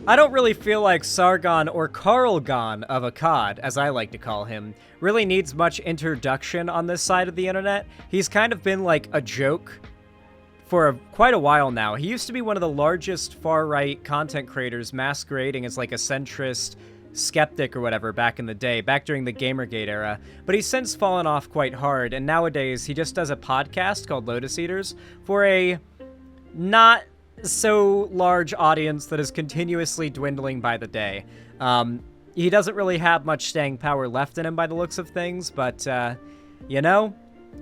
I don't really feel like Sargon, or Carlgon of Akkad, as I like to call him, really needs much introduction on this side of the internet. He's kind of been like a joke for quite a while now. He used to be one of the largest far-right content creators masquerading as like a centrist skeptic or whatever back in the day, back during the Gamergate era, but he's since fallen off quite hard, and nowadays he just does a podcast called Lotus Eaters for a not so large audience that is continuously dwindling by the day. He doesn't really have much staying power left in him by the looks of things, but, you know,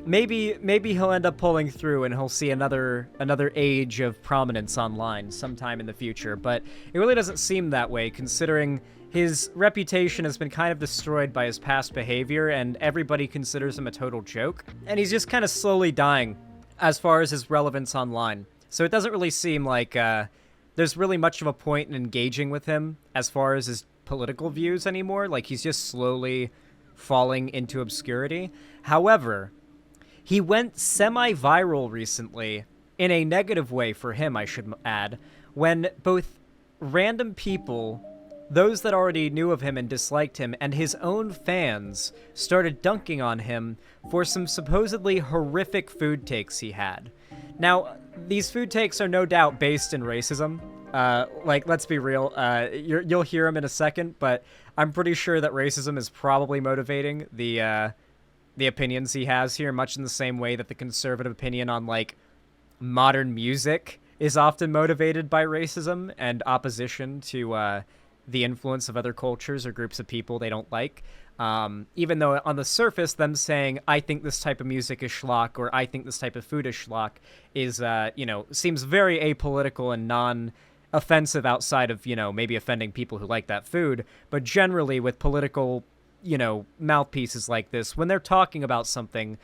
maybe he'll end up pulling through and he'll see another age of prominence online sometime in the future, but it really doesn't seem that way, considering his reputation has been kind of destroyed by his past behavior, and everybody considers him a total joke, and he's just kind of slowly dying as far as his relevance online. So it doesn't really seem like there's really much of a point in engaging with him as far as his political views anymore. Like, he's just slowly falling into obscurity. However, he went semi-viral recently, in a negative way for him, I should add, when both random people, those that already knew of him and disliked him, and his own fans started dunking on him for some supposedly horrific food takes he had. Now, these food takes are no doubt based in racism. Like, let's be real. You'll hear him in a second, but I'm pretty sure that racism is probably motivating the opinions he has here, much in the same way that the conservative opinion on, like, modern music is often motivated by racism and opposition to the influence of other cultures or groups of people they don't like. Even though on the surface, them saying, I think this type of music is schlock, or I think this type of food is schlock, is, you know, seems very apolitical and non-offensive outside of, you know, maybe offending people who like that food. But generally with political, you know, mouthpieces like this, when they're talking about something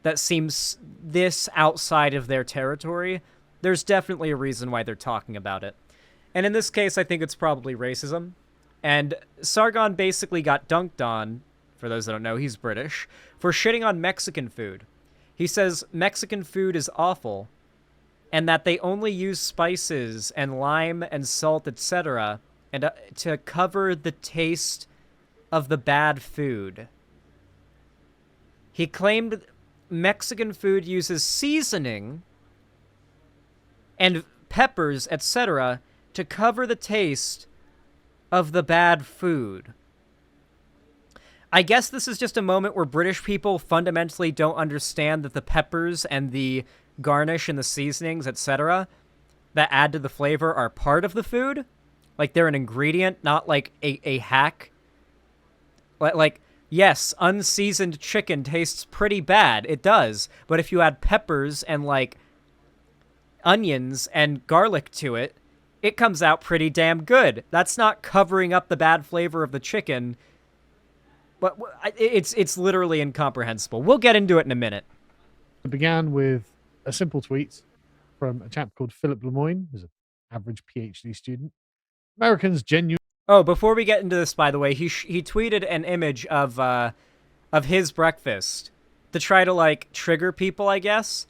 that seems this outside of their territory, there's definitely a reason why they're talking about it. And in this case, I think it's probably racism. And Sargon basically got dunked on, for those that don't know, he's British, for shitting on Mexican food. He says Mexican food is awful, and that they only use spices and lime and salt, etc., and to cover the taste of the bad food. He claimed Mexican food uses seasoning and peppers, etc., to cover the taste of the bad food. I guess this is just a moment where British people fundamentally don't understand that the peppers and the garnish and the seasonings, etc., that add to the flavor are part of the food. Like, they're an ingredient, not like a hack. Like, yes, unseasoned chicken tastes pretty bad. It does. But if you add peppers and, like, onions and garlic to it, it comes out pretty damn good. That's not covering up the bad flavor of the chicken. But it's literally incomprehensible. We'll get into it in a minute. It began with a simple tweet from a chap called Philip Lemoyne, who's an average PhD student. Americans genuinely... Oh, before we get into this, by the way, he tweeted an image of his breakfast to try to, like, trigger people, I guess.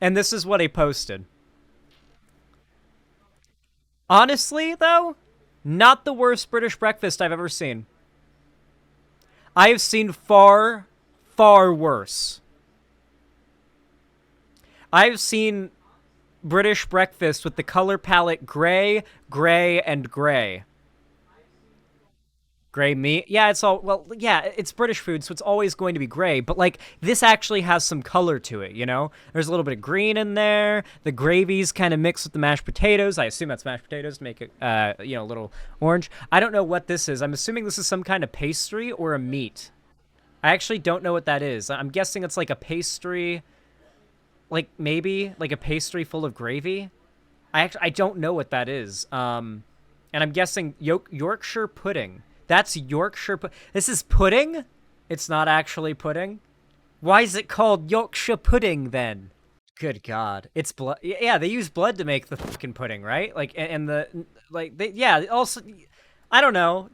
And this is what he posted. Honestly, though, not the worst British breakfast I've ever seen. I have seen far, far worse. I've seen British breakfast with the color palette gray, gray, and gray. Gray meat? Yeah, it's all, well, yeah, it's British food, so it's always going to be gray, but, like, this actually has some color to it, you know? There's a little bit of green in there, the gravy's kind of mixed with the mashed potatoes. I assume that's mashed potatoes to make it, you know, a little orange. I don't know what this is. I'm assuming this is some kind of pastry or a meat. I actually don't know what that is. I'm guessing it's like a pastry, like, maybe, like a pastry full of gravy? I don't know what that is. And I'm guessing Yorkshire pudding. That's Yorkshire pudding. This is pudding? It's not actually pudding? Why is it called Yorkshire pudding, then? Good God. It's blood. Yeah, they use blood to make the fucking pudding, right? Like, and the, like, they, yeah, also, I don't know.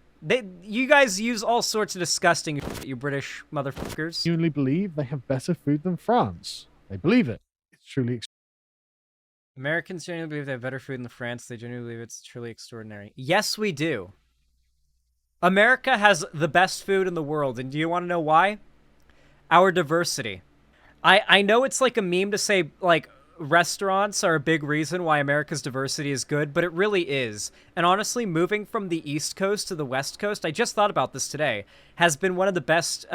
You guys use all sorts of disgusting shit, you British motherfuckers. Genuinely believe they have better food than France. They believe it. It's truly Americans genuinely believe they have better food than France. They genuinely believe it's truly extraordinary. Yes, we do. America has the best food in the world, and do you want to know why? Our diversity. I know it's like a meme to say, like, restaurants are a big reason why America's diversity is good, but it really is. And honestly, moving from the East Coast to the West Coast, I just thought about this today, has been one of the best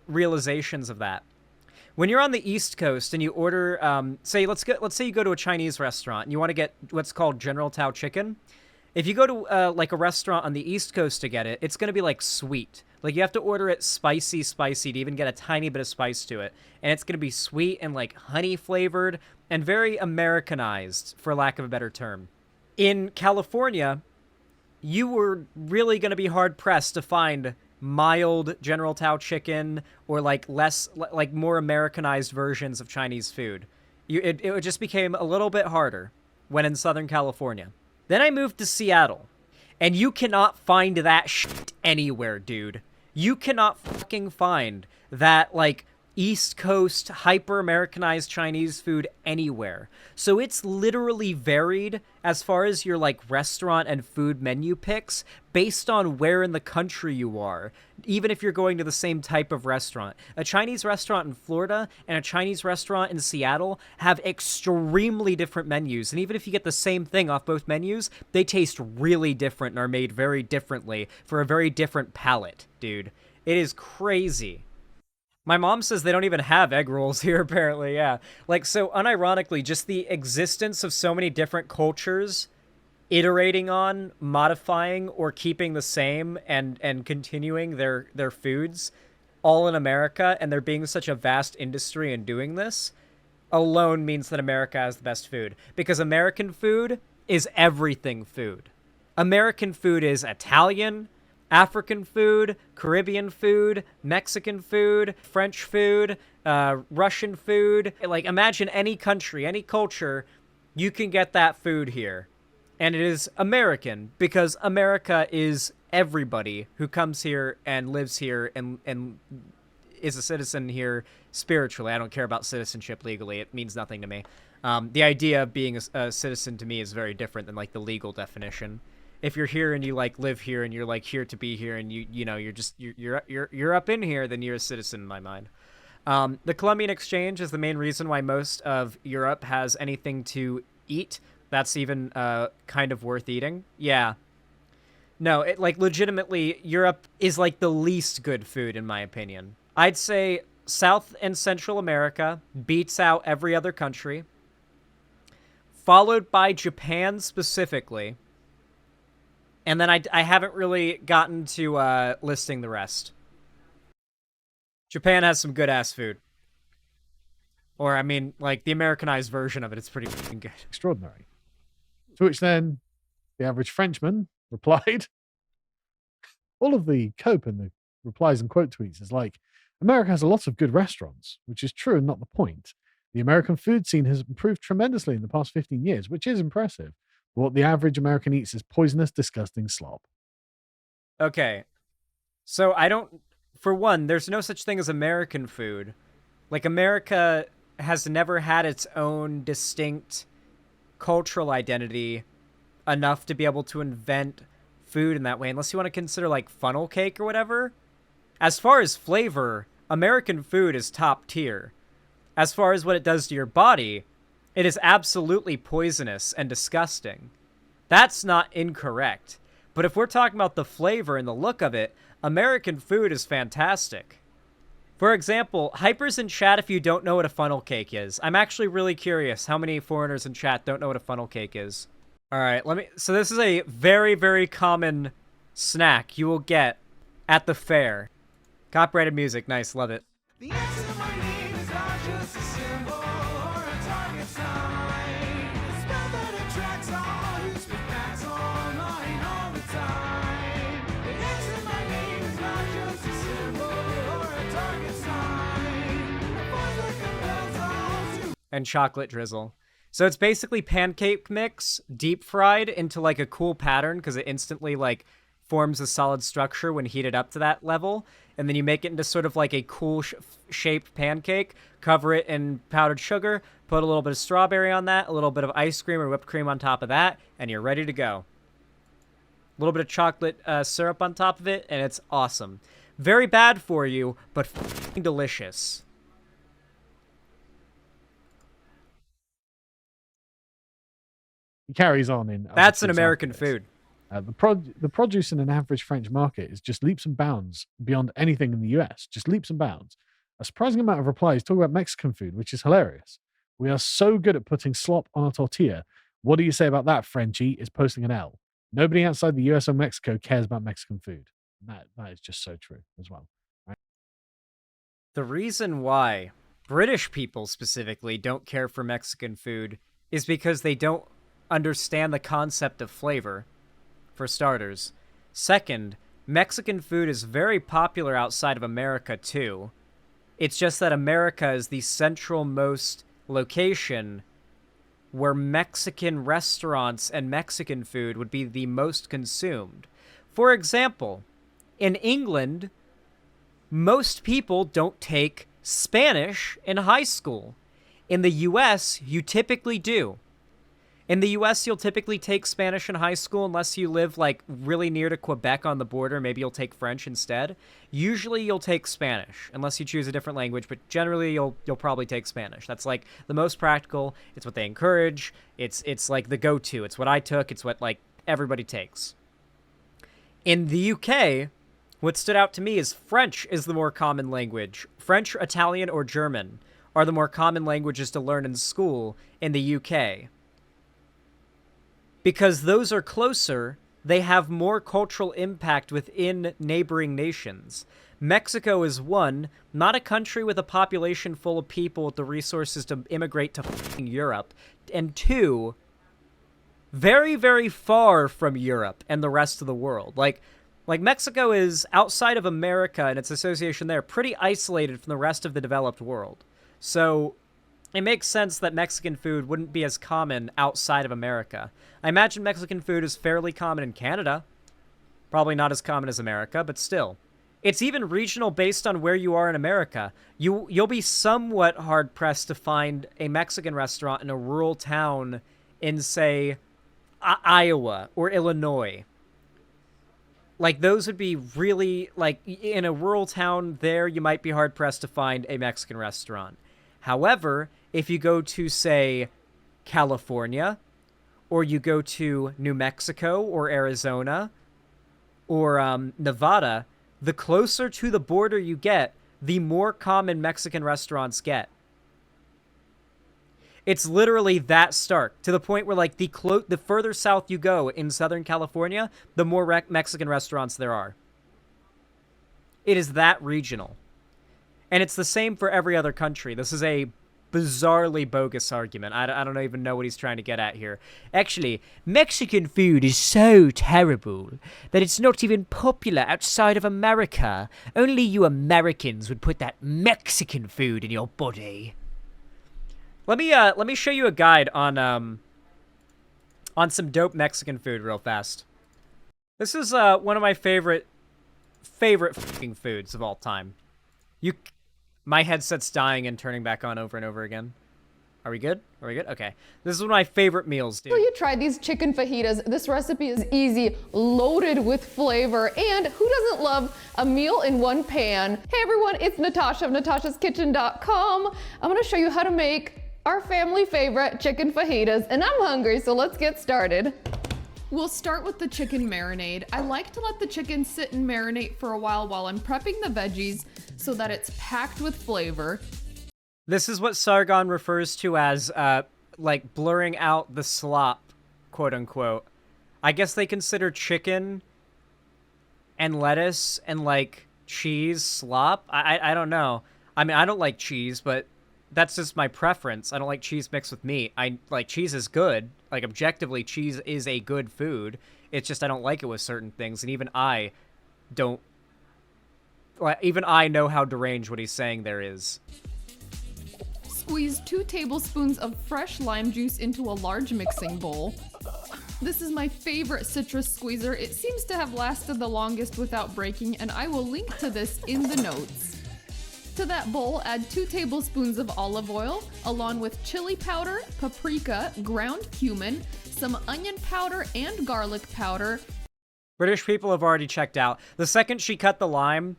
realizations of that. When you're on the East Coast and you order, let's say you go to a Chinese restaurant and you want to get what's called General Tao chicken. If you go to like a restaurant on the East Coast to get it, it's going to be like sweet. Like you have to order it spicy to even get a tiny bit of spice to it. And it's going to be sweet and like honey flavored and very Americanized, for lack of a better term. In California, you were really going to be hard pressed to find mild General Tao chicken or like less, like more Americanized versions of Chinese food. It just became a little bit harder when in Southern California. Then I moved to Seattle, and you cannot find that shit anywhere, dude. You cannot fucking find that, like, East Coast hyper-Americanized Chinese food anywhere. So it's literally varied as far as your, like, restaurant and food menu picks based on where in the country you are, even if you're going to the same type of restaurant. A Chinese restaurant in Florida and a Chinese restaurant in Seattle have extremely different menus, and even if you get the same thing off both menus, they taste really different and are made very differently for a very different palate, dude. It is crazy. My mom says they don't even have egg rolls here, apparently, yeah. Like, so unironically, just the existence of so many different cultures iterating on, modifying, or keeping the same and continuing their foods all in America, and there being such a vast industry in doing this, alone means that America has the best food. Because American food is everything food. American food is Italian, African food, Caribbean food, Mexican food, French food, Russian food. Like, imagine any country, any culture, you can get that food here. And it is American, because America is everybody who comes here and lives here and is a citizen here spiritually. I don't care about citizenship legally. It means nothing to me. The idea of being a citizen to me is very different than, like, the legal definition. If you're here and you like live here and you're like here to be here and you know you're up in here, then you're a citizen in my mind. The Columbian Exchange is the main reason why most of Europe has anything to eat that's even kind of worth eating. Yeah. No, it like legitimately Europe is like the least good food in my opinion. I'd say South and Central America beats out every other country, followed by Japan specifically. And then I haven't really gotten to listing the rest. Japan has some good-ass food. Or, I mean, like, the Americanized version of it is pretty fucking good. Extraordinary. To which then the average Frenchman replied, all of the cope in the replies and quote tweets is like, America has a lot of good restaurants, which is true and not the point. The American food scene has improved tremendously in the past 15 years, which is impressive. What the average American eats is poisonous, disgusting slop. Okay. So for one, there's no such thing as American food. Like, America has never had its own distinct cultural identity enough to be able to invent food in that way, unless you want to consider, like, funnel cake or whatever. As far as flavor, American food is top tier. As far as what it does to your body, it is absolutely poisonous and disgusting. That's not incorrect. But if we're talking about the flavor and the look of it, American food is fantastic. For example, hypers in chat if you don't know what a funnel cake is. I'm actually really curious how many foreigners in chat don't know what a funnel cake is. All right, so this is a very, very common snack you will get at the fair. Copyrighted music, nice, love it. The answer to my name is not just a symbol or a target sign. A spell that attracts all who speak facts online all the time. The answer to my name is not just a symbol or a target sign. A force that compels all to... And chocolate drizzle. So it's basically pancake mix, deep fried into like a cool pattern because it instantly like forms a solid structure when heated up to that level. and then you make it into sort of like a cool shaped pancake, cover it in powdered sugar, put a little bit of strawberry on that, a little bit of ice cream or whipped cream on top of that, and you're ready to go. A little bit of chocolate syrup on top of it, and it's awesome. Very bad for you, but f***ing delicious. He carries on in. That's an American food. The produce in an average French market is just leaps and bounds beyond anything in the US. Just leaps and bounds. A surprising amount of replies talk about Mexican food, which is hilarious. We are so good at putting slop on a tortilla. What do you say about that, Frenchie? Is posting an L. Nobody outside the US or Mexico cares about Mexican food. That is just so true as well. Right? The reason why British people specifically don't care for Mexican food is because they don't understand the concept of flavor, for starters. Second, Mexican food is very popular outside of America too. It's just that America is the central-most location where Mexican restaurants and Mexican food would be the most consumed. For example, in England, most people don't take Spanish in high school. In the US, you typically do. In the US, you'll typically take Spanish in high school unless you live, like, really near to Quebec on the border. Maybe you'll take French instead. Usually, you'll take Spanish, unless you choose a different language, but generally, you'll probably take Spanish. That's, like, the most practical. It's what they encourage. It's like, the go-to. It's what I took. It's what, like, everybody takes. In the UK, what stood out to me is French is the more common language. French, Italian, or German are the more common languages to learn in school in the UK. Because those are closer, they have more cultural impact within neighboring nations. Mexico is one, not a country with a population full of people with the resources to immigrate to Europe. And two, very, very far from Europe and the rest of the world. Like Mexico is outside of America and its association there, pretty isolated from the rest of the developed world. So it makes sense that Mexican food wouldn't be as common outside of America. I imagine Mexican food is fairly common in Canada. Probably not as common as America, but still. It's even regional based on where you are in America. You'll be somewhat hard-pressed to find a Mexican restaurant in a rural town in, say, Iowa or Illinois. Like, those would be really, like, in a rural town there, you might be hard-pressed to find a Mexican restaurant. However, if you go to, say, California, or you go to New Mexico or Arizona or Nevada, the closer to the border you get, the more common Mexican restaurants get. It's literally that stark, to the point where, like, the further south you go in Southern California, the more Mexican restaurants there are. It is that regional. And it's the same for every other country. This is a bizarrely bogus argument. I don't even know what he's trying to get at here. Actually, Mexican food is so terrible that it's not even popular outside of America. Only you Americans would put that Mexican food in your body. Let me show you a guide on some dope Mexican food real fast. This is one of my favorite fucking foods of all time. My headset's dying and turning back on over and over again. Are we good? Are we good? Okay. This is one of my favorite meals, dude. So you tried these chicken fajitas. This recipe is easy, loaded with flavor, and who doesn't love a meal in one pan? Hey everyone, it's Natasha of natashaskitchen.com. I'm gonna show you how to make our family favorite chicken fajitas, and I'm hungry, so let's get started. We'll start with the chicken marinade. I like to let the chicken sit and marinate for a while I'm prepping the veggies so that it's packed with flavor. This is what Sargon refers to as, like, blurring out the slop, quote-unquote. I guess they consider chicken and lettuce and, like, cheese slop? I don't know. I mean, I don't like cheese, but that's just my preference. I don't like cheese mixed with meat. Like, cheese is good. Like, objectively, cheese is a good food. It's just I don't like it with certain things, and even I don't... Even I know how deranged what he's saying there is. Squeeze 2 tablespoons of fresh lime juice into a large mixing bowl. This is my favorite citrus squeezer. It seems to have lasted the longest without breaking, and I will link to this in the notes. To that bowl, add 2 tablespoons of olive oil, along with chili powder, paprika, ground cumin, some onion powder, and garlic powder. British people have already checked out. The second she cut the lime,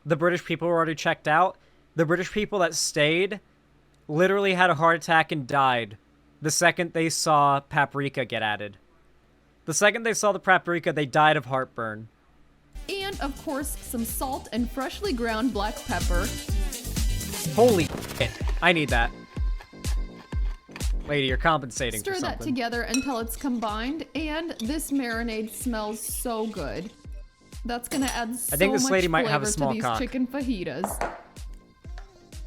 the British people were already checked out. The British people that stayed literally had a heart attack and died the second they saw paprika get added. The second they saw the paprika, they died of heartburn. And, of course, some salt and freshly ground black pepper. Holy shit. I need that. Lady, you're compensating for Stir something. that together until it's combined, and this marinade smells so good. That's gonna add so I think this much lady might flavor have a small to these cock. chicken fajitas.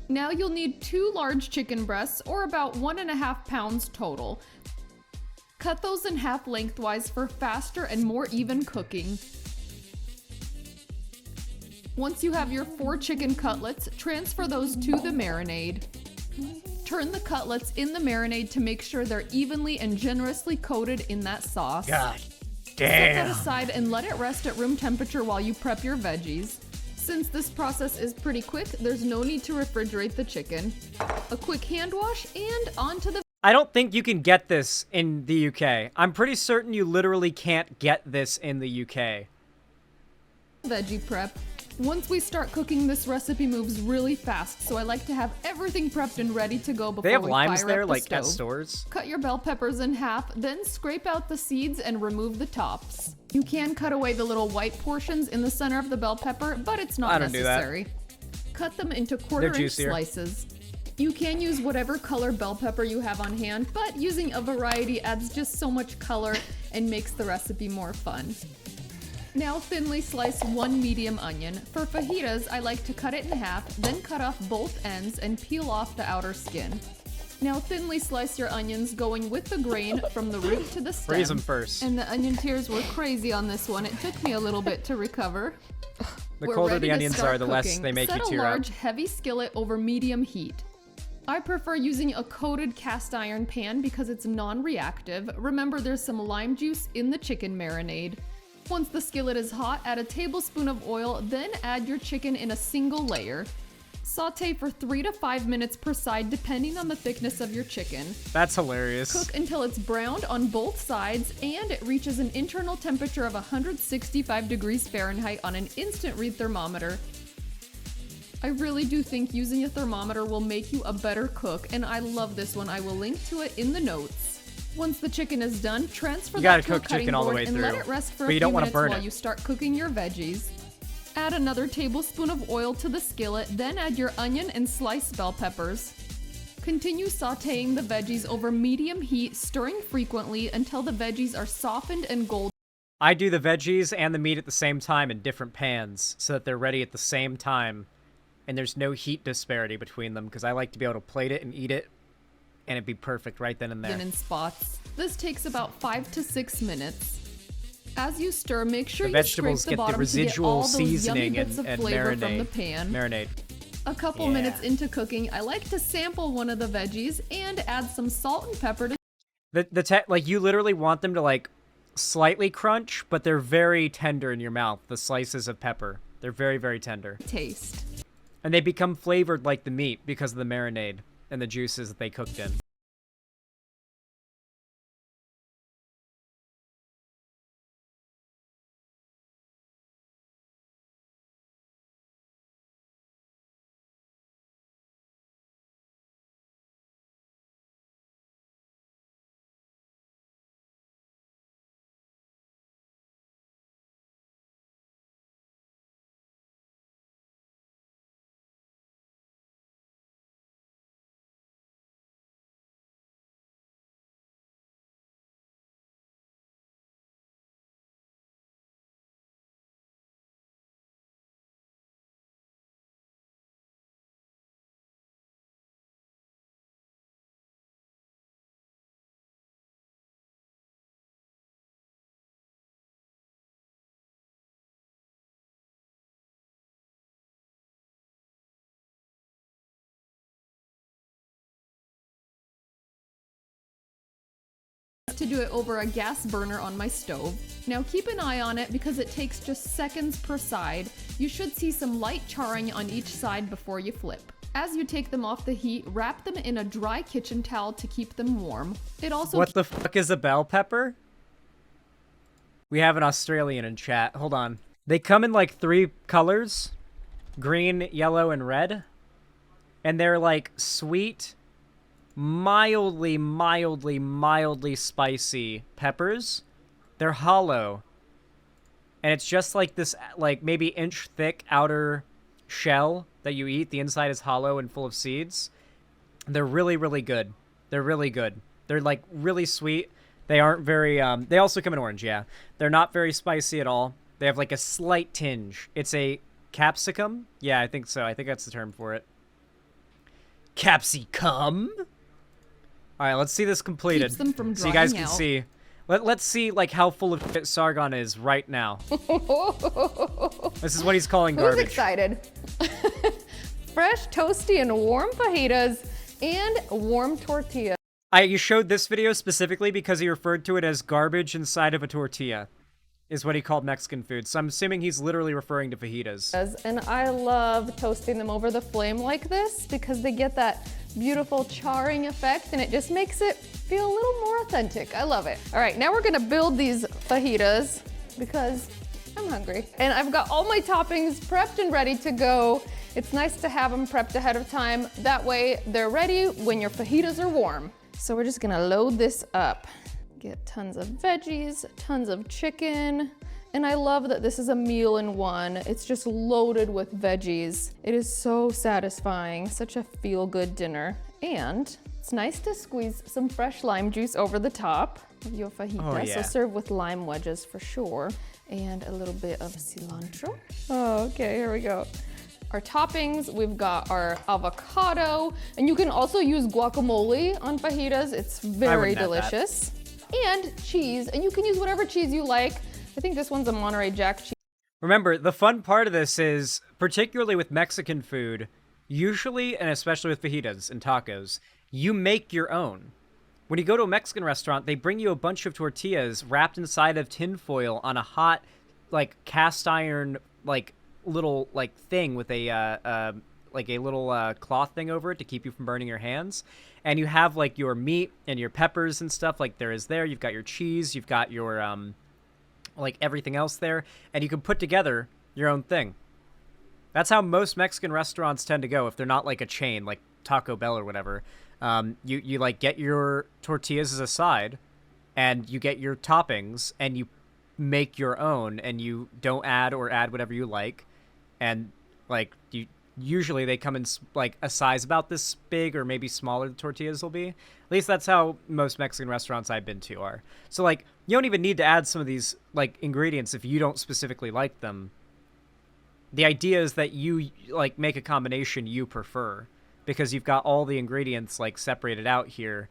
Now you'll need 2 large chicken breasts, or about 1.5 pounds total. Cut those in half lengthwise for faster and more even cooking. Once you have your 4 chicken cutlets, transfer those to the marinade. Turn the cutlets in the marinade to make sure they're evenly and generously coated in that sauce. God Set damn. that aside and let it rest at room temperature while you prep your veggies. Since this process is pretty quick, there's no need to refrigerate the chicken. A quick hand wash and onto the I don't think you can get this in the UK. I'm pretty certain you literally can't get this in the UK. veggie prep. Once we start cooking, this recipe moves really fast, so I like to have everything prepped and ready to go before They have we limes fire there, up the like stove. at stores. Cut your bell peppers in half, then scrape out the seeds and remove the tops. You can cut away the little white portions in the center of the bell pepper, but it's not I don't do that. necessary. Cut them into quarter-inch juicier. slices. You can use whatever color bell pepper you have on hand, but using a variety adds just so much color and makes the recipe more fun. Now thinly slice 1 medium onion. For fajitas, I like to cut it in half, then cut off both ends and peel off the outer skin. Now thinly slice your onions, going with the grain from the root to the stem. Freeze them first. And the onion tears were crazy on this one. It took me a little bit to recover. The We're colder ready the to onions start are, the less cooking. they make you Set tear a up. large, heavy skillet over medium heat. I prefer using a coated cast iron pan because it's non-reactive. Remember, there's some lime juice in the chicken marinade. Once the skillet is hot, add a tablespoon of oil, then add your chicken in a single layer. Saute for 3 to 5 minutes per side depending on the thickness of your chicken. That's hilarious. Cook until it's browned on both sides and it reaches an internal temperature of 165 degrees Fahrenheit on an instant read thermometer. I really do think using a thermometer will make you a better cook, and I love this one. I will link to it in the notes. Once the chicken is done, transfer You that gotta to a cook cutting chicken all the board way and let through, it rest for but a you few don't wanna minutes burn while it. you start cooking your veggies. Add another tablespoon of oil to the skillet, then add your onion and sliced bell peppers. Continue sauteing the veggies over medium heat, stirring frequently until the veggies are softened and golden. I do the veggies and the meat at the same time in different pans so that they're ready at the same time. And there's no heat disparity between them because I like to be able to plate it and eat it and it'd be perfect right then and there. In spots. This takes about 5 to 6 minutes. As you stir, make sure The you vegetables scrape the get the bottom to get residual all those yummy seasoning bits and, of and flavor marinade. from the pan. Marinade. A couple Yeah. minutes into cooking, I like to sample one of the veggies and add some salt and pepper to Like you literally want them to like slightly crunch, but they're very tender in your mouth. The slices of pepper, they're very, very tender. taste. And they become flavored like the meat because of the marinade and the juices that they cooked in. to do it over a gas burner on my stove. Now keep an eye on it because it takes just seconds per side. You should see some light charring on each side before you flip. As you take them off the heat, wrap them in a dry kitchen towel to keep them warm. It also— What the fuck is a bell pepper? We have an Australian in chat. Hold on. They come in like 3 colors. Green, yellow, and red. And they're like sweet, mildly spicy peppers. They're hollow. And it's just like this, like maybe inch thick outer shell that you eat. The inside is hollow and full of seeds. They're really good. They're really good. They're like really sweet. They aren't very, they also come in orange, yeah. They're not very spicy at all. They have like a slight tinge. It's a capsicum? Yeah, I think so. I think that's the term for it. Capsicum? All right, let's see this completed. Keeps them from so you guys drying can out. see. Let's see like how full of shit Sargon is right now. This is what he's calling Who's garbage. excited? Fresh, toasty, and warm fajitas and warm tortilla. You showed this video specifically because he referred to it as garbage inside of a tortilla, is what he called Mexican food. So I'm assuming he's literally referring to fajitas. And I love toasting them over the flame like this because they get that beautiful charring effect and it just makes it feel a little more authentic. I love it. All right, now we're gonna build these fajitas because I'm hungry. And I've got all my toppings prepped and ready to go. It's nice to have them prepped ahead of time. That way they're ready when your fajitas are warm. So we're just gonna load this up. Get tons of veggies, tons of chicken. And I love that this is a meal in one. It's just loaded with veggies. It is so satisfying, such a feel-good dinner. And it's nice to squeeze some fresh lime juice over the top of your fajita. Oh, yeah. So serve with lime wedges for sure. And a little bit of cilantro. Oh, okay, here we go. Our toppings, we've got our avocado, and you can also use guacamole on fajitas. It's very delicious. And cheese, and you can use whatever cheese you like. I think this one's a Monterey Jack cheese. Remember, the fun part of this is, particularly with Mexican food, usually, and especially with fajitas and tacos, you make your own. When you go to a Mexican restaurant, they bring you a bunch of tortillas wrapped inside of tinfoil on a hot, like, cast iron, like, little, like, thing with a, like a little cloth thing over it to keep you from burning your hands. And you have, like, your meat and your peppers and stuff like there is there. You've got your cheese, you've got your, like, everything else there. And you can put together your own thing. That's how most Mexican restaurants tend to go if they're not, like, a chain, like Taco Bell or whatever. You like, get your tortillas as a side, and you get your toppings, and you make your own, and you don't add whatever you like. And, like, usually they come in, like, a size about this big or maybe smaller the tortillas will be. At least that's how most Mexican restaurants I've been to are. So, like, you don't even need to add some of these, like, ingredients if you don't specifically like them. The idea is that you, like, make a combination you prefer because you've got all the ingredients, like, separated out here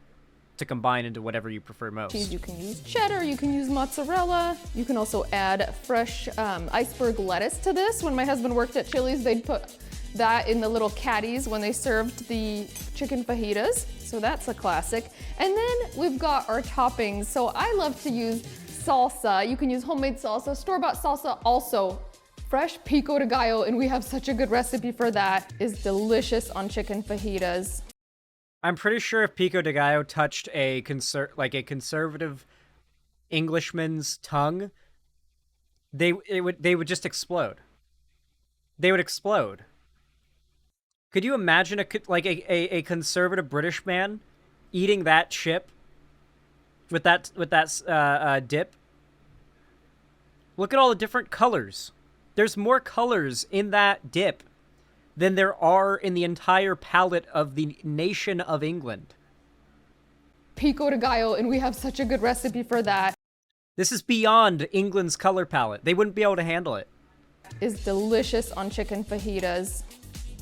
to combine into whatever you prefer most. Cheese, you can use cheddar, you can use mozzarella. You can also add fresh iceberg lettuce to this. When my husband worked at Chili's, they'd put that in the little caddies when they served the chicken fajitas. So that's a classic. And then we've got our toppings. So I love to use salsa. You can use homemade salsa, store-bought salsa also. Fresh pico de gallo, and we have such a good recipe for that, is delicious on chicken fajitas. I'm pretty sure if pico de gallo touched a conservative Englishman's tongue, they would just explode. They would explode. Could you imagine a conservative British man eating that chip with that dip? Look at all the different colors. There's more colors in that dip than there are in the entire palette of the nation of England. Pico de gallo, and we have such a good recipe for that. This is beyond England's color palette. They wouldn't be able to handle it. Is delicious on chicken fajitas.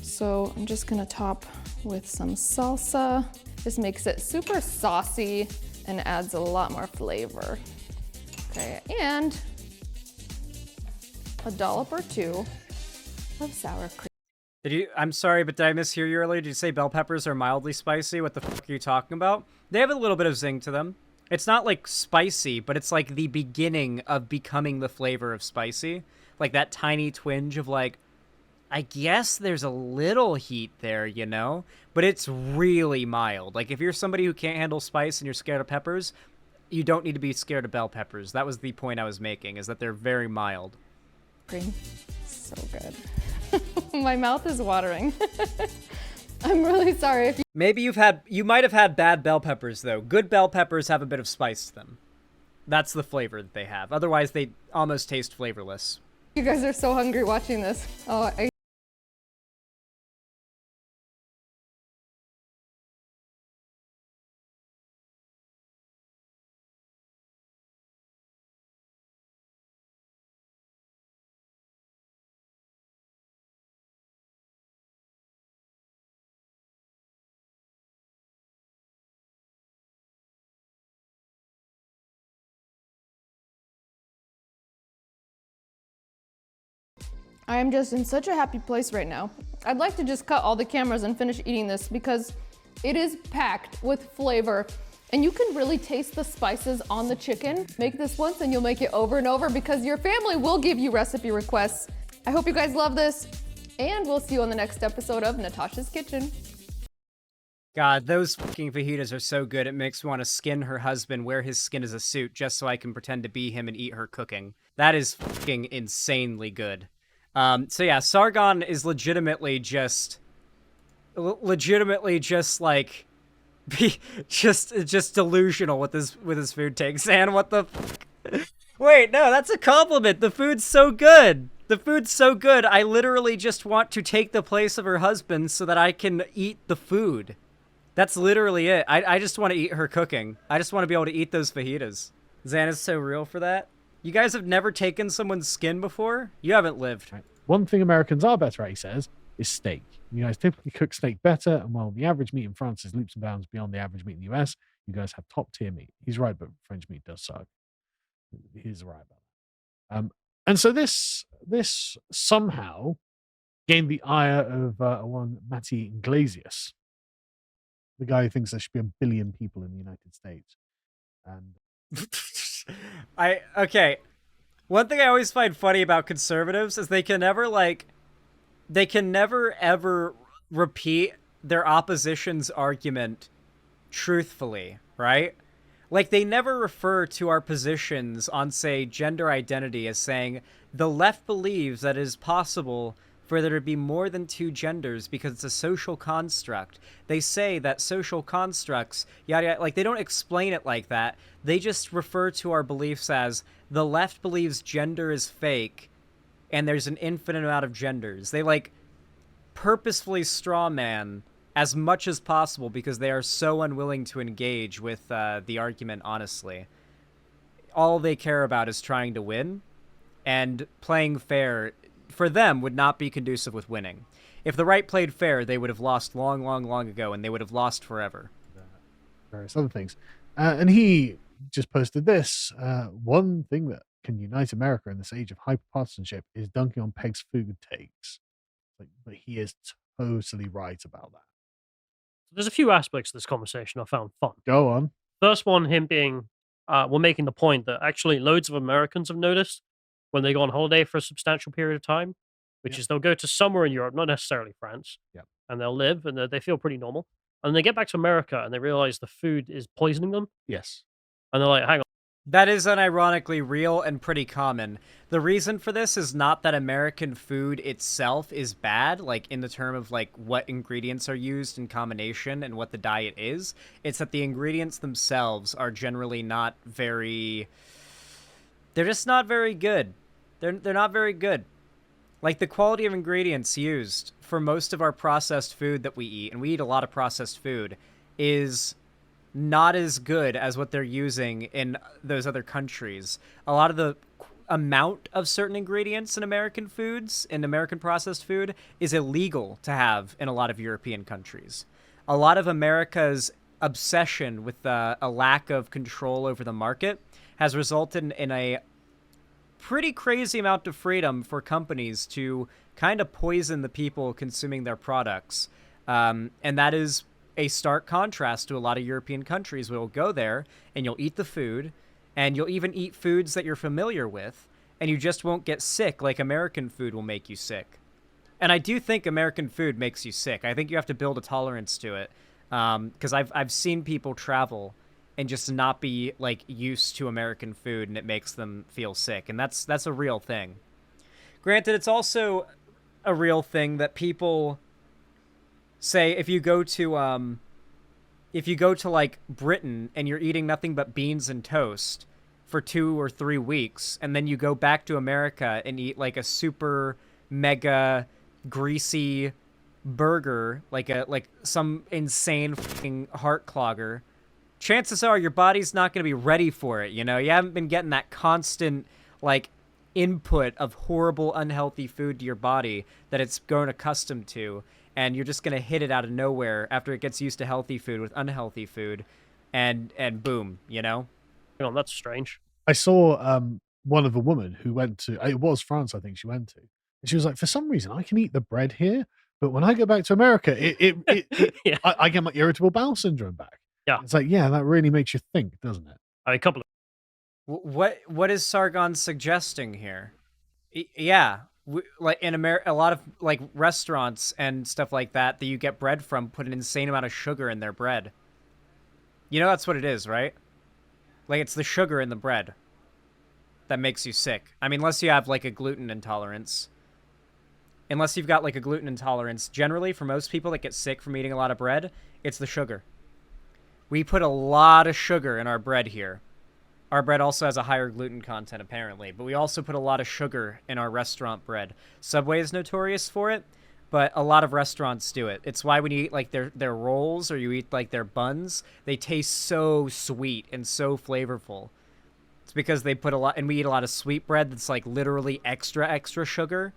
So I'm just gonna top with some salsa. This makes it super saucy and adds a lot more flavor. Okay, and a dollop or two of sour cream. I'm sorry, but did I mishear you earlier? Did you say bell peppers are mildly spicy? What the fuck are you talking about? They have a little bit of zing to them. It's not like spicy, but it's like the beginning of becoming the flavor of spicy. Like that tiny twinge of like, I guess there's a little heat there, you know? But it's really mild. Like if you're somebody who can't handle spice and you're scared of peppers, you don't need to be scared of bell peppers. That was the point I was making, is that they're very mild. So good. My mouth is watering. I'm really sorry if you Maybe you might have had bad bell peppers though. Good bell peppers have a bit of spice to them. That's the flavor that they have. Otherwise, they almost taste flavorless. guys are so hungry watching this. Oh, I am just in such a happy place right now. I'd like to just cut all the cameras and finish eating this because it is packed with flavor and you can really taste the spices on the chicken. Make this once and you'll make it over and over because your family will give you recipe requests. I hope you guys love this and we'll see you on the next episode of Natasha's Kitchen. God, those fucking fajitas are so good. It makes me want to skin her husband, wear his skin as a suit, just so I can pretend to be him and eat her cooking. That is fucking insanely good. So yeah, Sargon is legitimately just like, just delusional with his food takes. And what the fuck? Wait, no, that's a compliment. The food's so good. The food's so good. I literally just want to take the place of her husband so that I can eat the food. That's literally it. I just want to eat her cooking. I just want to be able to eat those fajitas. Xana's so real for that. You guys have never taken someone's skin before? You haven't lived. Right. One thing Americans are better at, he says, is steak. You guys typically cook steak better, and while the average meat in France is leaps and bounds beyond the average meat in the US, you guys have top tier meat. He's right, but French meat does suck. He's right about that. And so this somehow gained the ire of one Matty Iglesias, the guy who thinks there should be 1 billion people in the United States. And okay. One thing I always find funny about conservatives is they can never ever repeat their opposition's argument truthfully, right? Like, they never refer to our positions on, say, gender identity as saying, the left believes that it is possible for there to be more than 2 genders because it's a social construct. They say that social constructs, yada yada, like, they don't explain it like that. They just refer to our beliefs as, the left believes gender is fake, and there's an infinite amount of genders. They, like, purposefully strawman as much as possible because they are so unwilling to engage with the argument honestly. All they care about is trying to win, and playing fair for them would not be conducive with winning. If the right played fair, they would have lost long, long, long ago, and they would have lost forever. Various other things. And he just posted this. One thing that can unite America in this age of hyper-partisanship is dunking on Peg's food takes. But he is totally right about that. There's a few aspects of this conversation I found fun. Go on. First one, him being, making the point that actually loads of Americans have noticed when they go on holiday for a substantial period of time, which is they'll go to somewhere in Europe, not necessarily France, and they'll live and they feel pretty normal. And they get back to America and they realize the food is poisoning them. Yes. And they're like, hang on. That is unironically real and pretty common. The reason for this is not that American food itself is bad, like in the term of like what ingredients are used in combination and what the diet is. It's that the ingredients themselves are generally not very... They're just not very good. They're not very good. Like the quality of ingredients used for most of our processed food that we eat, and we eat a lot of processed food, is not as good as what they're using in those other countries. A lot of the amount of certain ingredients in American foods, in American processed food, is illegal to have in a lot of European countries. A lot of America's obsession with a lack of control over the market has resulted in a pretty crazy amount of freedom for companies to kind of poison the people consuming their products. And that is a stark contrast to a lot of European countries. We'll go there and you'll eat the food, and you'll even eat foods that you're familiar with, and you just won't get sick like American food will make you sick. And I do think American food makes you sick. I think you have to build a tolerance to it, because I've seen people travel and just not be like used to American food, and it makes them feel sick, and that's a real thing. Granted, it's also a real thing that people say if you go to like Britain and you're eating nothing but beans and toast for 2 or 3 weeks, and then you go back to America and eat like a super mega greasy burger, like some insane fucking heart clogger, chances are your body's not going to be ready for it. You know, you haven't been getting that constant like input of horrible, unhealthy food to your body that it's grown accustomed to, and you're just going to hit it out of nowhere after it gets used to healthy food with unhealthy food, and boom, you know? Hang on, that's strange. I saw one of a woman who went to, it was France, I think she went to, and she was like, for some reason, I can eat the bread here, but when I go back to America, Yeah. I get my irritable bowel syndrome back. Yeah. It's like, yeah, that really makes you think, doesn't it? I mean, a couple of What is Sargon suggesting here? Yeah, like in America, a lot of like restaurants and stuff like that you get bread from put an insane amount of sugar in their bread. You know that's what it is, right? Like it's the sugar in the bread that makes you sick. I mean, unless you have like a gluten intolerance. Unless you've got like a gluten intolerance, generally for most people that get sick from eating a lot of bread, it's the sugar. We put a lot of sugar in our bread here. Our bread also has a higher gluten content, apparently, but we also put a lot of sugar in our restaurant bread. Subway is notorious for it, but a lot of restaurants do it. It's why when you eat like their rolls or you eat like their buns, they taste so sweet and so flavorful. It's because they put a lot, and we eat a lot of sweet bread that's like literally extra sugar.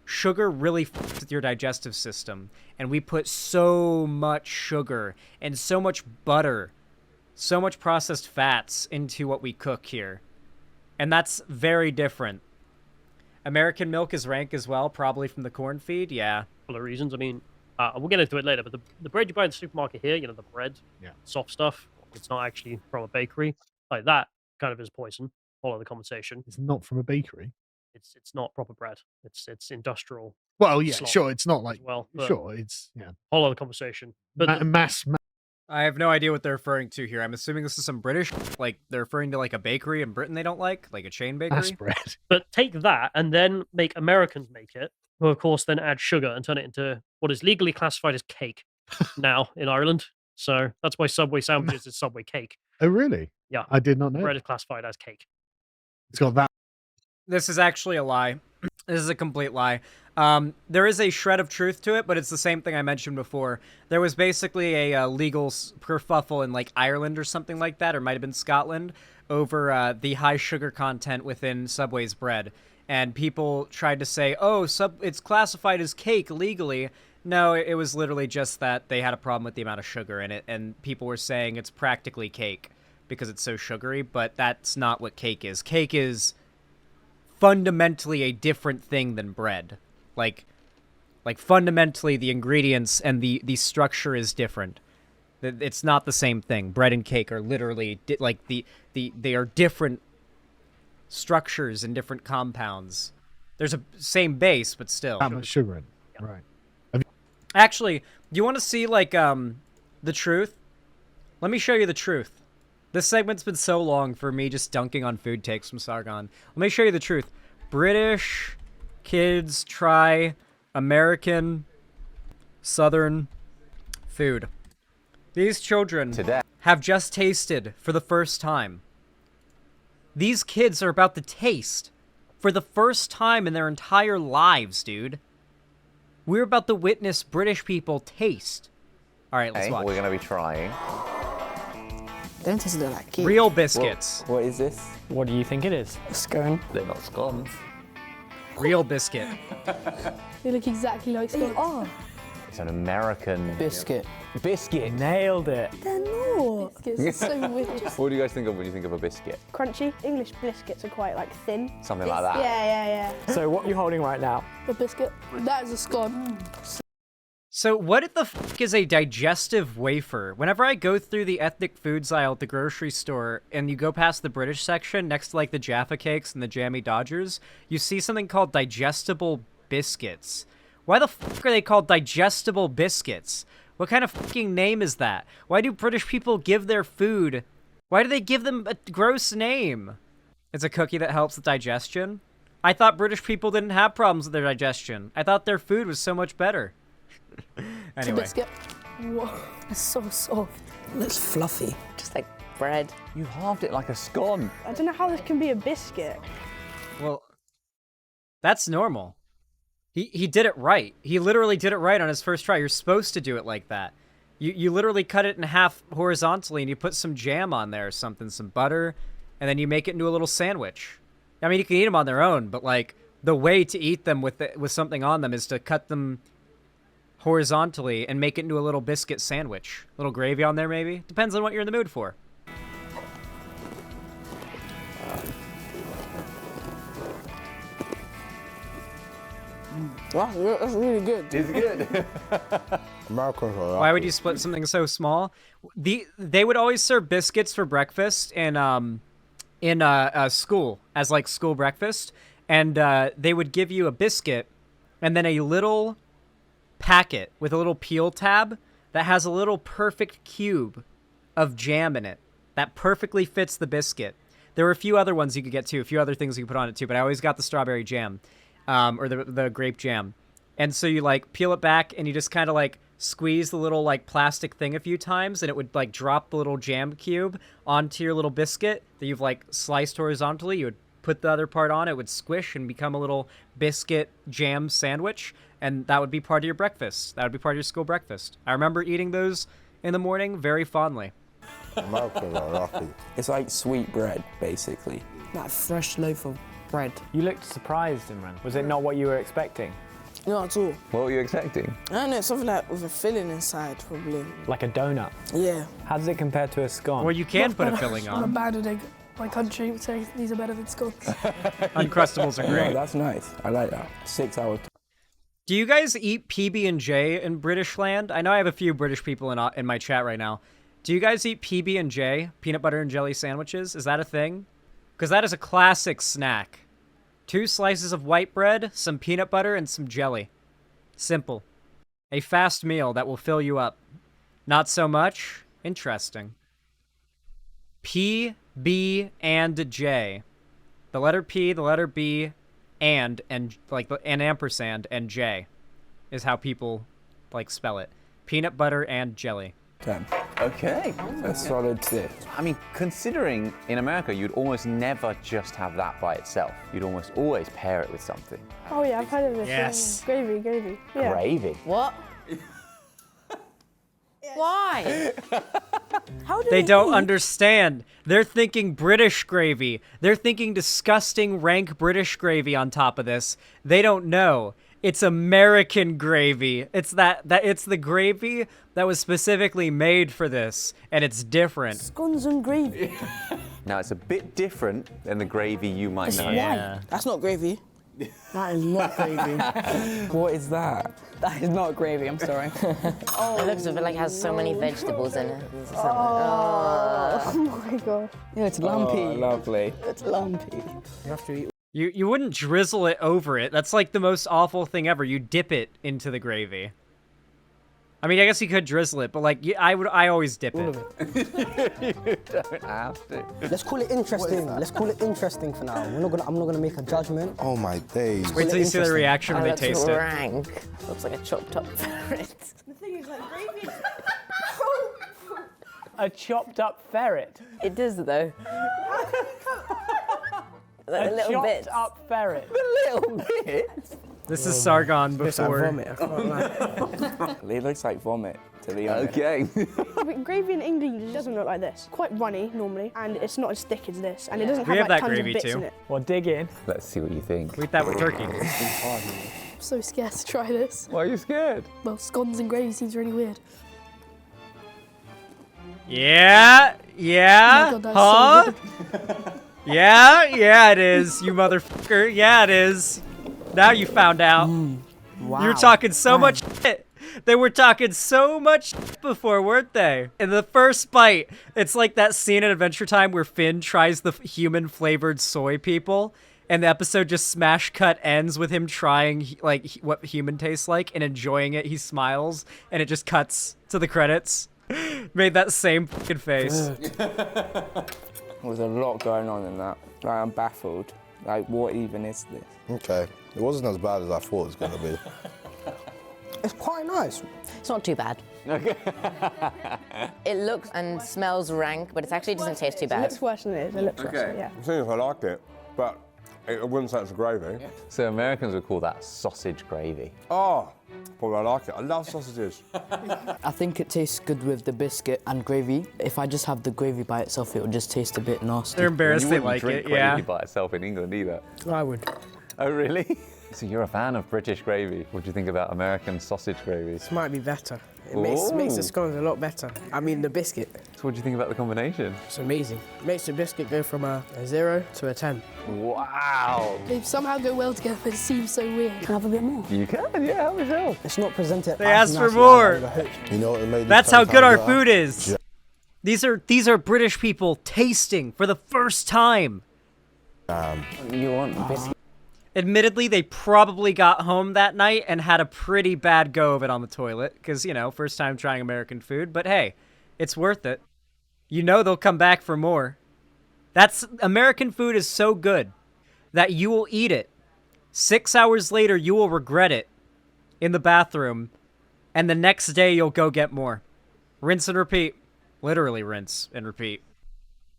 Sugar really fucks with your digestive system, and we put so much sugar and so much butter, so much processed fats into what we cook here, and that's very different. American milk is rank as well, probably from the corn feed. Yeah, couple of reasons. I mean, we'll get into it later, but the bread you buy in the supermarket here, you know, the bread, soft stuff, it's not actually from a bakery. Like that kind of is poison. Whole other conversation. It's not from a bakery. It's not proper bread. It's industrial. Well, yeah, slop sure. It's not like, as well. sure, it's, Whole other conversation. But mass. I have no idea what they're referring to here. I'm assuming this is some British, like they're referring to like a bakery in Britain they don't like a chain bakery. Mass bread. But take that and then make Americans make it, who of course then add sugar and turn it into what is legally classified as cake now in Ireland. So that's why Subway sandwiches is Subway cake. Oh, really? Yeah. I did not know. Bread is classified as cake. It's got that. This is actually a lie. This is a complete lie. There is a shred of truth to it, but it's the same thing I mentioned before. There was basically a legal kerfuffle in like Ireland or something like that, or might have been Scotland, over the high sugar content within Subway's bread. And people tried to say, oh, it's classified as cake legally. No, it was literally just that they had a problem with the amount of sugar in it, and people were saying it's practically cake because it's so sugary, but that's not what cake is. Cake is fundamentally a different thing than bread. Like fundamentally the ingredients and the structure is different. It's not the same thing. Bread and cake are literally they are different structures and different compounds. There's a same base, but still. How much sugar in it. Yeah. Right. Actually, do you want to see like the truth? Let me show you the truth. This segment's been so long for me just dunking on food takes from Sargon. Let me show you the truth. British kids try American Southern food. These children have just tasted for the first time. These kids are about to taste for the first time in their entire lives, dude. We're about to witness British people taste. All right, let's watch. We're going to be trying. Don't taste it like cake. Real biscuits. What is this? What do you think it is? A scone. They're not scones. Real biscuit. They look exactly like scones. Oh, It's an American biscuit. biscuit. Nailed it. They're not. It's so weird. What do you guys think of when you think of a biscuit? Crunchy. English biscuits are quite like thin. Something like that. Yeah. So what are you holding right now? A biscuit. That is a scone. So what the fuck is a digestive wafer? Whenever I go through the ethnic foods aisle at the grocery store and you go past the British section next to like the Jaffa Cakes and the Jammy Dodgers, you see something called digestible biscuits. Why the fuck are they called digestible biscuits? What kind of fucking name is that? Why do British people give their food? Why do they give them a gross name? It's a cookie that helps with digestion? I thought British people didn't have problems with their digestion. I thought their food was so much better. Anyway. Biscuit. Whoa, it's so soft. Looks fluffy. Just like bread. You halved it like a scone. I don't know how this can be a biscuit. Well, that's normal. He did it right. He literally did it right on his first try. You're supposed to do it like that. You literally cut it in half horizontally and you put some jam on there or something, some butter, and then you make it into a little sandwich. I mean, you can eat them on their own, but like the way to eat them with something on them is to cut them horizontally and make it into a little biscuit sandwich. A little gravy on there, maybe? Depends on what you're in the mood for. Wow, that's really good. It's good. Why would you split something so small? They would always serve biscuits for breakfast in school as like school breakfast, and they would give you a biscuit and then a little packet with a little peel tab that has a little perfect cube of jam in it that perfectly fits the biscuit. There were a few other ones you could get too, a few other things you could put on it too, but I always got the strawberry jam, or the grape jam. And so you like peel it back and you just kind of like squeeze the little like plastic thing a few times and it would like drop the little jam cube onto your little biscuit that you've like sliced horizontally. You would put the other part on, it would squish and become a little biscuit jam sandwich, and that would be part of your breakfast. That would be part of your school breakfast. I remember eating those in the morning very fondly. It's like sweet bread, basically. That fresh loaf of bread. You looked surprised, Imran. Was it not what you were expecting? Not at all. What were you expecting? I don't know, something like with a filling inside, probably. Like a donut? Yeah. How does it compare to a scone? Well, you can put a filling I'm on. abandoning my country would say these are better than scones. Uncrustables are No, great. that's nice. I like that. 6 hours. Do you guys eat PB&J in British land? I know I have a few British people in my chat right now. Do you guys eat PB&J, peanut butter and jelly sandwiches? Is that a thing? Because that is a classic snack. 2 slices of white bread, some peanut butter, and some jelly. Simple. A fast meal that will fill you up. Not so much? Interesting. P, B, and J. The letter P, the letter B, and like an ampersand, and J is how people like spell it. Peanut butter and jelly. 10. Okay. A solid 6. I mean, considering in America, you'd almost never just have that by itself. You'd almost always pair it with something. Oh yeah, I've heard of this. Yes. Yeah. Gravy. Yeah. Gravy. What? Why? How do They we don't eat? understand. They're thinking British gravy. They're thinking disgusting, rank British gravy on top of this. They don't know. It's American gravy. It's it's the gravy that was specifically made for this, and it's different. Scones and gravy. Now, it's a bit different than the gravy you might It's know. white. That's not gravy. That is not gravy. What is that? That is not gravy, I'm sorry. It looks a bit like it has so many vegetables in it. Oh my god. Yeah, it's lumpy. Oh, lovely. It's lumpy. You have to eat. You wouldn't drizzle it over it. That's like the most awful thing ever. You dip it into the gravy. I mean, I guess you could drizzle it, but like I always dip it. You don't have to. Let's call it interesting. Let's call it interesting for now. I'm not gonna make a judgment. Oh my days. Wait till you see the reaction when they That's taste it. rank. Looks like a chopped up ferret. The thing is like gravy. A chopped up ferret. It does though. A little chopped bit. up ferret. A little bit. This is Sargon It's like before. vomit. I can't lie. It looks like vomit, to be honest. Okay. But gravy in England doesn't look like this. Quite runny normally, and it's not as thick as this, and it doesn't We have have like that tons gravy of bits too. in it. Well, dig in. Let's see what you think. We eat that with turkey. I'm so scared to try this. Why are you scared? Well, scones and gravy seems really weird. Yeah, yeah, Oh my God, that's huh? so good. Yeah, it is, you motherfucker. Yeah, it is. Now you found out. Wow. You were talking so much shit. They were talking so much before, weren't they? In the first bite, it's like that scene in Adventure Time where Finn tries the human-flavored soy people, and the episode just smash cut ends with him trying like what human tastes like and enjoying it. He smiles, and it just cuts to the credits. Made that same fucking face. There's a lot going on in that. Like, I'm baffled. Like, what even is this? Okay, it wasn't as bad as I thought it was going to be. It's quite nice. It's not too bad. It looks and smells rank, but it actually doesn't taste too It bad. looks worse than it is. It looks worse, yeah. I think I like it, but I wouldn't say it's a gravy. So Americans would call that sausage gravy. Oh, probably I like it. I love sausages. I think it tastes good with the biscuit and gravy. If I just have the gravy by itself, it would just taste a bit nasty. They're embarrassed You they wouldn't like drink it, gravy yeah. by itself in England either. I would. Oh, really? So you're a fan of British gravy. What do you think about American sausage gravy? This might be better. It Ooh. makes the scones a lot better. I mean, the biscuit. So what do you think about the combination? It's amazing. It makes the biscuit go from a 0 to a 10. Wow. They somehow go well together, but it seems so weird. Can I have a bit more? You can, yeah, have yourself. It's not presented. They as asked for nicely more. as I would hope. You know what they made? That's how good our food is. These are British people tasting for the first time. You want biscuit? Admittedly, they probably got home that night and had a pretty bad go of it on the toilet because, you know, first time trying American food. But hey, it's worth it. You know they'll come back for more. American food is so good that you will eat it. 6 hours later, you will regret it in the bathroom. And the next day, you'll go get more. Rinse and repeat. Literally rinse and repeat.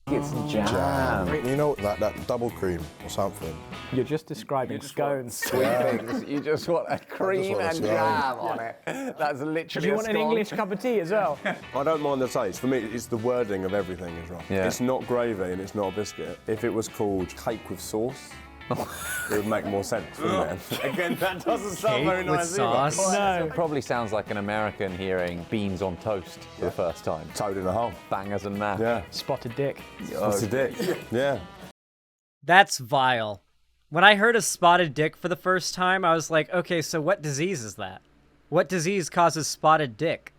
It's jam. You know, like that double cream or something. You're just describing scones. Sweet things. You just want a cream want a and scone. jam on it. That's literally Do you a want an scone. English cup of tea as well? I don't mind the taste. For me, it's the wording of everything is wrong. Yeah. It's not gravy and it's not a biscuit. If it was called cake with sauce, it would make more sense, wouldn't it? Again, that doesn't sound Cake very with nice sauce? either. No. It probably sounds like an American hearing beans on toast for the first time. Toad in a hole. Bangers and mash. Yeah. Spotted dick. What's a dick? Yeah. That's vile. When I heard of spotted dick for the first time, I was like, okay, so what disease is that? What disease causes spotted dick?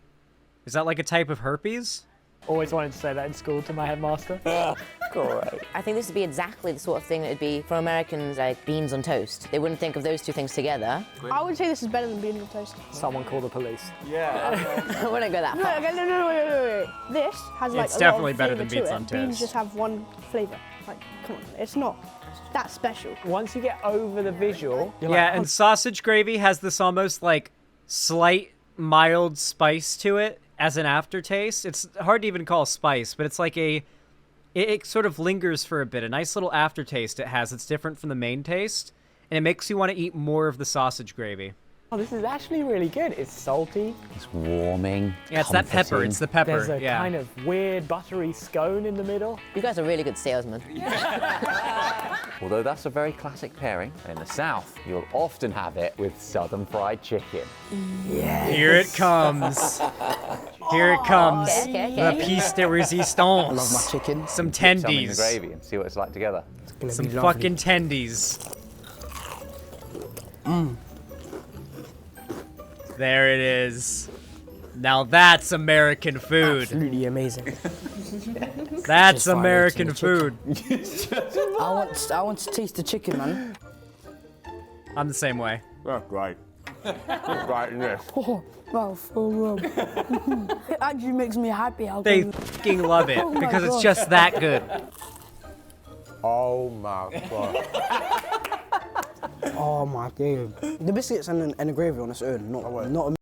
Is that like a type of herpes? Always wanted to say that in school to my headmaster. Great. I think this would be exactly the sort of thing that would be for Americans like beans on toast. They wouldn't think of those two things together. I would say this is better than beans on toast. Someone call the police. I wouldn't go that No, far. okay, no, wait. This has like It's a definitely lot of better flavour than beans to on it. Beans toast. just have one flavour. Like, come on, it's not that special. Once you get over the visual, you're Yeah, like, and sausage gravy has this almost like slight mild spice to it as an aftertaste. It's hard to even call spice, but it's like it sort of lingers for a bit. A nice little aftertaste it has. It's different from the main taste, and it makes you want to eat more of the sausage gravy. oh, this is actually really good. It's salty. It's warming. Yeah, it's that pepper. comforting. It's the pepper. There's a yeah. kind of weird buttery scone in the middle. You guys are really good salesmen. Although that's a very classic pairing. In the South, you'll often have it with Southern fried chicken. Here it comes. Here it comes. Okay. The piece de I love my resistance. chicken. Some Some in the tendies. gravy and see what it's like together. Gonna Some be lovely. fucking tendies. There it is. Now that's American food. Absolutely amazing. That's Just American violating food. I want to taste the chicken, man. I'm the same way. That's great. Right, isn't it? Oh, wow, it actually makes me happy. How They come- fucking love it Oh my because it's God. just that good. Oh my god. Oh my god. The biscuits and the gravy on its own, not a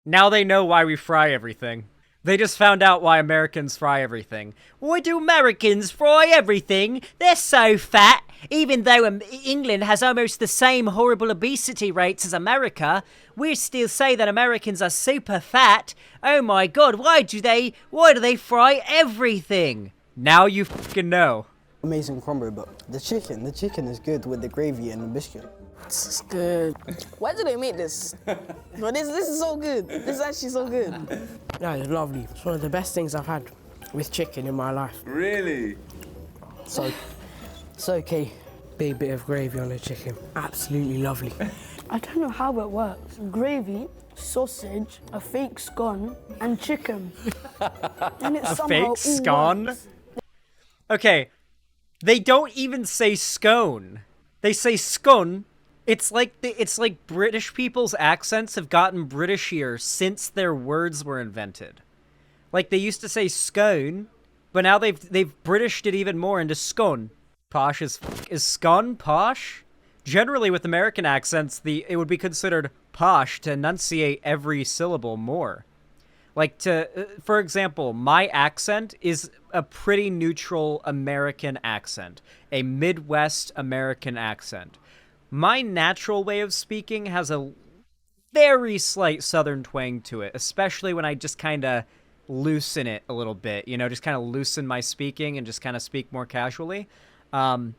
Now they know why we fry everything. They just found out why Americans fry everything. Why do Americans fry everything? They're so fat. Even though England has almost the same horrible obesity rates as America, we still say that Americans are super fat. Oh my god, why do they fry everything? Now you fucking know. amazing combo, but the chicken is good with the gravy and the biscuit. This is good. Why do they make this? But this is so good. This is actually so good. No, it's lovely. It's one of the best things I've had with chicken in my life. Really? So, it's okay. Big bit of gravy on the chicken. Absolutely lovely. I don't know how it works. Gravy, sausage, a fake scone, and chicken. And it's A somehow fake all scone? works. Okay, they don't even say scone. They say scone. It's like British people's accents have gotten Britishier since their words were invented. Like they used to say scone, but now they've Britished it even more into scone. Posh is scone posh? Generally with American accents, it would be considered posh to enunciate every syllable more. Like for example, my accent is a pretty neutral American accent, a Midwest American accent. My natural way of speaking has a very slight Southern twang to it, especially when I just kind of loosen it a little bit, you know, just kind of loosen my speaking and just kind of speak more casually. And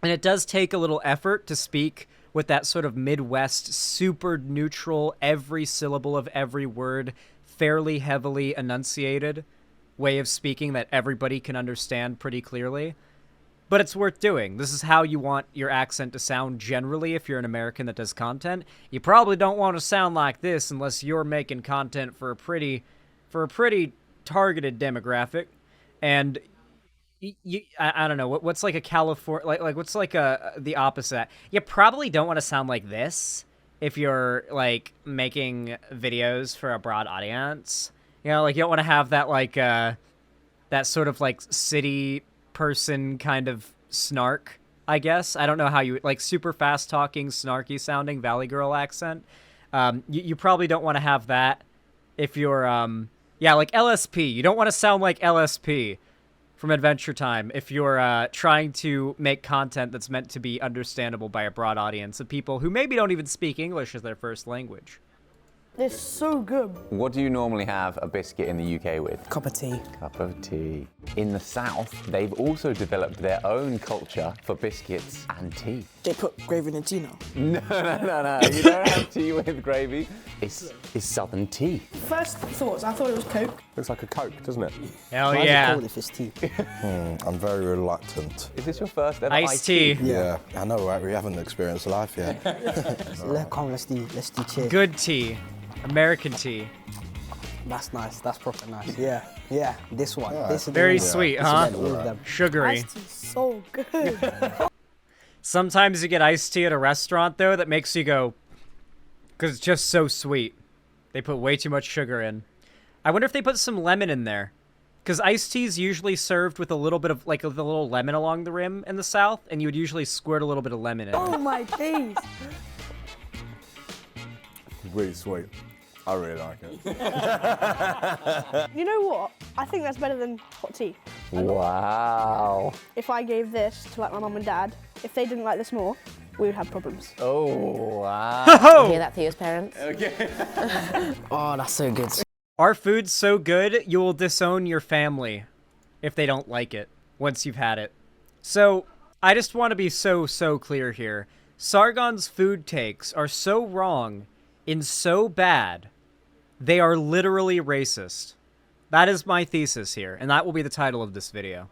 it does take a little effort to speak with that sort of Midwest, super neutral, every syllable of every word fairly heavily enunciated way of speaking that everybody can understand pretty clearly. But it's worth doing. This is how you want your accent to sound generally if you're an American that does content. You probably don't want to sound like this unless you're making content for a pretty targeted demographic. And I don't know, what's like a California, like what's like the opposite? You probably don't want to sound like this if you're like making videos for a broad audience. You know, like you don't want to have that like that sort of like city person kind of snark, I guess. I don't know how you like super fast talking, snarky sounding Valley Girl accent. You probably don't want to have that if you're yeah, like LSP. You don't want to sound like LSP from Adventure Time if you're trying to make content that's meant to be understandable by a broad audience of people who maybe don't even speak English as their first language. It's so good. What do you normally have a biscuit in the UK with? Cup of tea. Cup of tea. In the South, they've also developed their own culture for biscuits and tea. They put gravy in the tea now. No. You don't have tea with gravy. It's Southern tea. First thoughts, I thought it was Coke. Looks like a Coke, doesn't it? Hell Why is it yeah. cold if it's tea? I'm very reluctant. Is this your first ever Iced tea? Yeah, I know, right? We haven't experienced life yet. Let's do cheers. Good tea. American tea. That's nice. That's proper nice. Yeah. This one. Yeah. This is the Very one. sweet, This huh? is all of them. Sugary. Iced tea's so good. Sometimes you get iced tea at a restaurant, though, that makes you go, because it's just so sweet. They put way too much sugar in. I wonder if they put some lemon in there. Because iced tea is usually served with a little bit of, like, a little lemon along the rim in the South, and you would usually squirt a little bit of lemon in. Oh my days. Really sweet. I really like it. You know what? I think that's better than hot tea. Wow. If I gave this to like my mum and dad, if they didn't like this more, we would have problems. Oh, wow. You hear that, Theo's parents? Okay. Oh, that's so good. Our food's so good, you will disown your family if they don't like it once you've had it. So, I just want to be so clear here. Sargon's food takes are so wrong and so bad, they are literally racist. That is my thesis here, and that will be the title of this video.